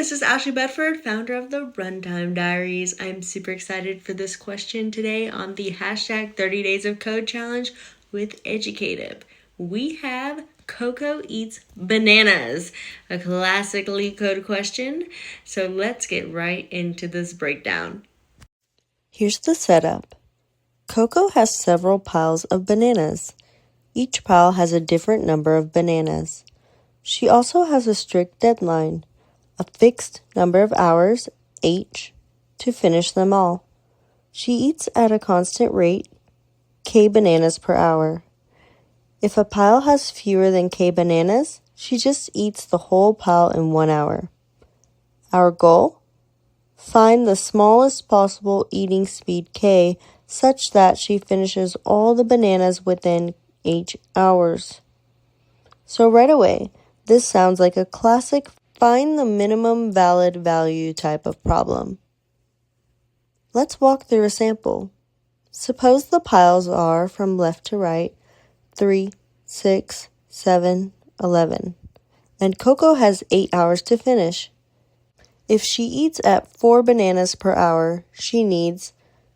this is Ashley Bedford, founder of the Runtime Diaries. I'm super excited for this question today on the hashtag 30 Days of Code Challenge with Educative. We have Koko Eats Bananas, a classic LeetCode question. So let's get right into this breakdown. Here's the setup. Koko has several piles of bananas. Each pile has a different number of bananas. She also has a strict deadline, a fixed number of hours, H, to finish them all. She eats at a constant rate, K bananas per hour. If a pile has fewer than K bananas, she just eats the whole pile in 1 hour. Our goal? Find the smallest possible eating speed K such that she finishes all the bananas within H hours. So right away, this sounds like a classic find the minimum valid value type of problem. Let's walk through a sample. Suppose the piles are, from left to right, 3, 6, 7, 11, and Koko has 8 hours to finish. If she eats at 4 bananas per hour, she needs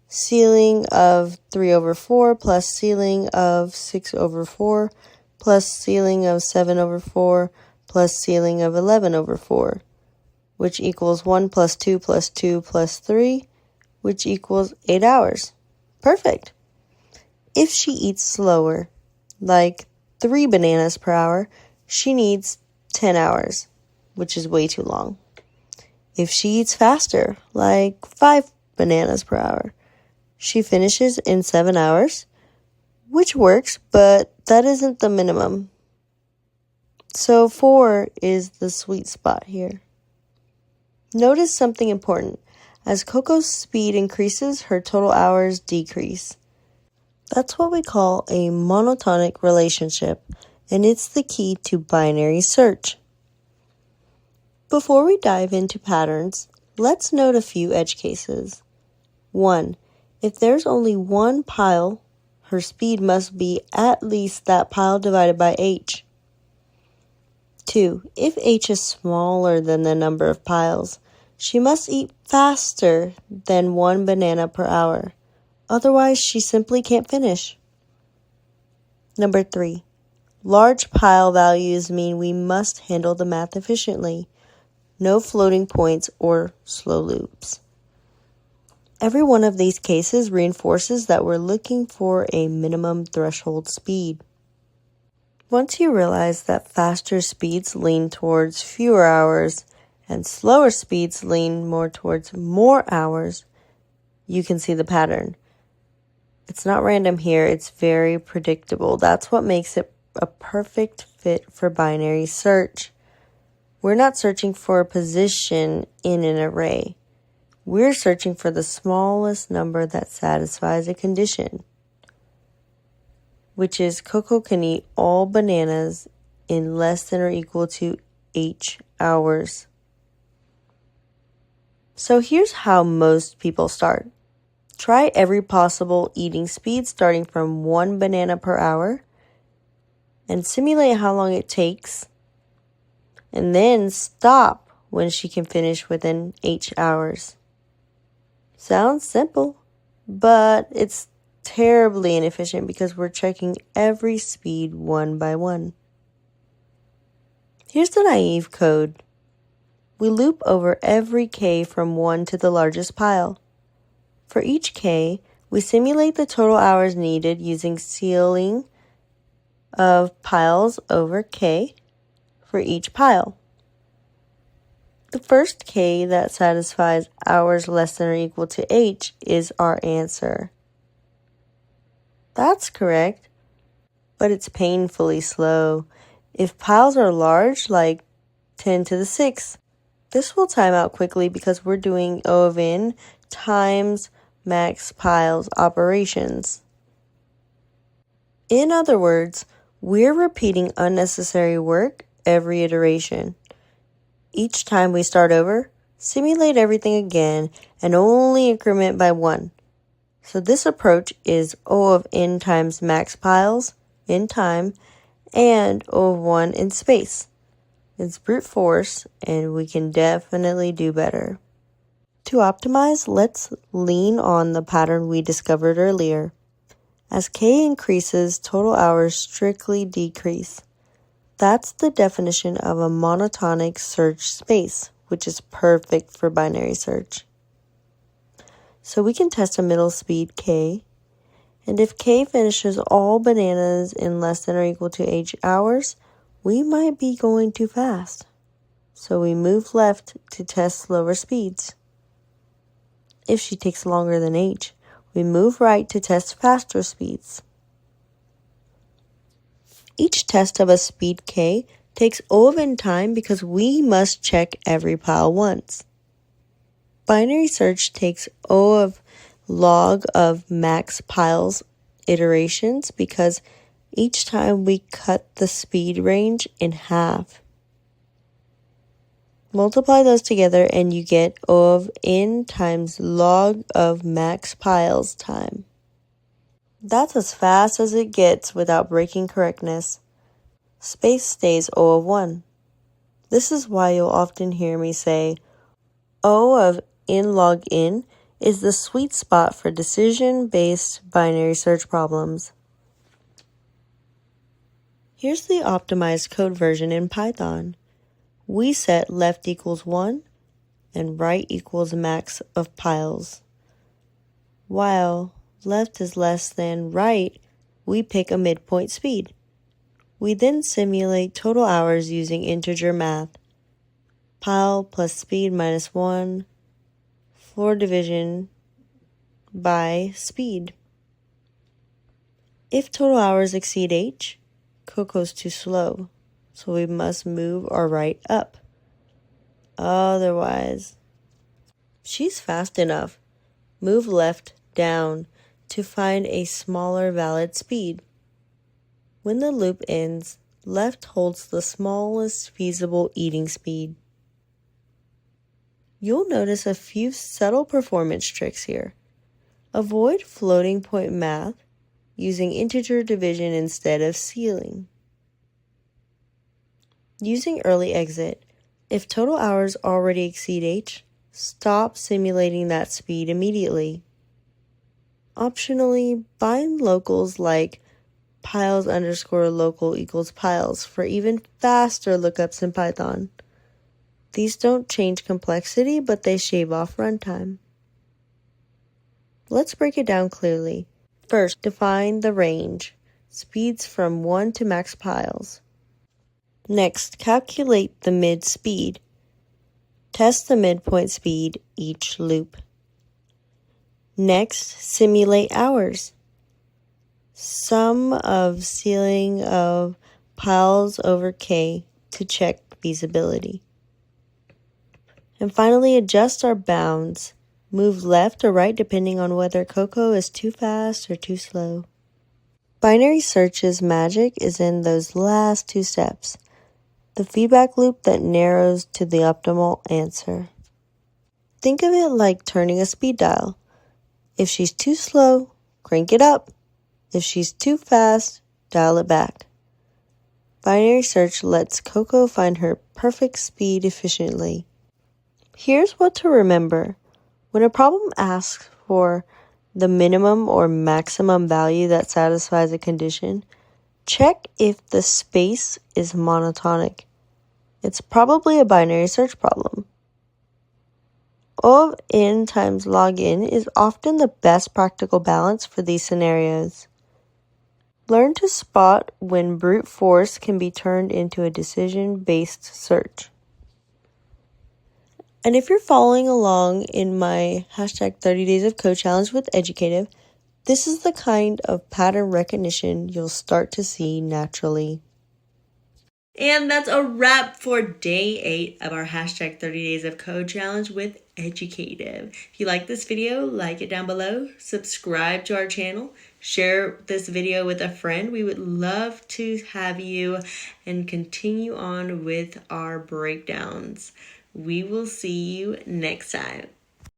ceiling of 3/4 plus ceiling of 6/4 plus ceiling of 7/4 plus ceiling of 11/4, which equals 1 plus 2 plus 2 plus 3, which equals 8 hours. Perfect. If she eats slower, like 3 bananas per hour, she needs 10 hours, which is way too long. If she eats faster, like 5 bananas per hour, she finishes in 7 hours, which works, but that isn't the minimum. So 4 is the sweet spot here. Notice something important. As Koko's speed increases, her total hours decrease. That's what we call a monotonic relationship, and it's the key to binary search. Before we dive into patterns, let's note a few edge cases. 1. If there's only one pile, her speed must be at least that pile divided by H. 2. If H is smaller than the number of piles, she must eat faster than 1 banana per hour. Otherwise, she simply can't finish. Number 3. Large pile values mean we must handle the math efficiently. No floating points or slow loops. Every one of these cases reinforces that we're looking for a minimum threshold speed. Once you realize that faster speeds lean towards fewer hours and slower speeds lean more towards more hours, you can see the pattern. It's not random here, it's very predictable. That's what makes it a perfect fit for binary search. We're not searching for a position in an array. We're searching for the smallest number that satisfies a condition, which is Koko can eat all bananas in less than or equal to H hours. So here's how most people start. Try every possible eating speed starting from 1 banana per hour and simulate how long it takes, and then stop when she can finish within H hours. Sounds simple, but it's terribly inefficient because we're checking every speed one by one. Here's the naive code. We loop over every K from 1 to the largest pile. For each K, we simulate the total hours needed using ceiling of piles over K for each pile. The first K that satisfies hours less than or equal to H is our answer. That's correct, but it's painfully slow. If piles are large, like 10 to the 6, this will time out quickly because we're doing O of n times max piles operations. In other words, we're repeating unnecessary work every iteration. Each time we start over, simulate everything again and only increment by 1. So this approach is O of n times max piles in time and O of 1 in space. It's brute force, and we can definitely do better. To optimize, let's lean on the pattern we discovered earlier. As k increases, total hours strictly decrease. That's the definition of a monotonic search space, which is perfect for binary search. So we can test a middle speed k, and if k finishes all bananas in less than or equal to h hours, we might be going too fast. So we move left to test slower speeds. If she takes longer than h, we move right to test faster speeds. Each test of a speed k takes O of n time because we must check every pile once. Binary search takes O of log of max piles iterations because each time we cut the speed range in half. Multiply those together and you get O of n times log of max piles time. That's as fast as it gets without breaking correctness. Space stays O of 1. This is why you'll often hear me say, O of n log n is the sweet spot for decision-based binary search problems. Here's the optimized code version in Python. We set left equals 1 and right equals max of piles. While left is less than right, we pick a midpoint speed. We then simulate total hours using integer math. Pile plus speed minus 1, floor division by speed. If total hours exceed h, Coco's too slow, so we must move our right up. Otherwise, she's fast enough. Move left down to find a smaller valid speed. When the loop ends, left holds the smallest feasible eating speed. You'll notice a few subtle performance tricks here. Avoid floating point math using integer division instead of ceiling. Using early exit, if total hours already exceed h, stop simulating that speed immediately. Optionally, bind locals like piles underscore local equals piles for even faster lookups in Python. These don't change complexity, but they shave off runtime. Let's break it down clearly. First, define the range, speeds from 1 to max piles. Next, calculate the mid speed. Test the midpoint speed each loop. Next, simulate hours. Sum of ceiling of piles over k to check feasibility. And finally, adjust our bounds. Move left or right depending on whether Koko is too fast or too slow. Binary search's magic is in those last two steps, the feedback loop that narrows to the optimal answer. Think of it like turning a speed dial. If she's too slow, crank it up. If she's too fast, dial it back. Binary search lets Koko find her perfect speed efficiently. Here's what to remember. When a problem asks for the minimum or maximum value that satisfies a condition, check if the space is monotonic. It's probably a binary search problem. O of n times log n is often the best practical balance for these scenarios. Learn to spot when brute force can be turned into a decision-based search. And if you're following along in my hashtag 30 Days of Code Challenge with Educative, this is the kind of pattern recognition you'll start to see naturally. And that's a wrap for day 8 of our hashtag 30 Days of Code Challenge with Educative. If you like this video, like it down below, subscribe to our channel, share this video with a friend. We would love to have you and continue on with our breakdowns. We will see you next time.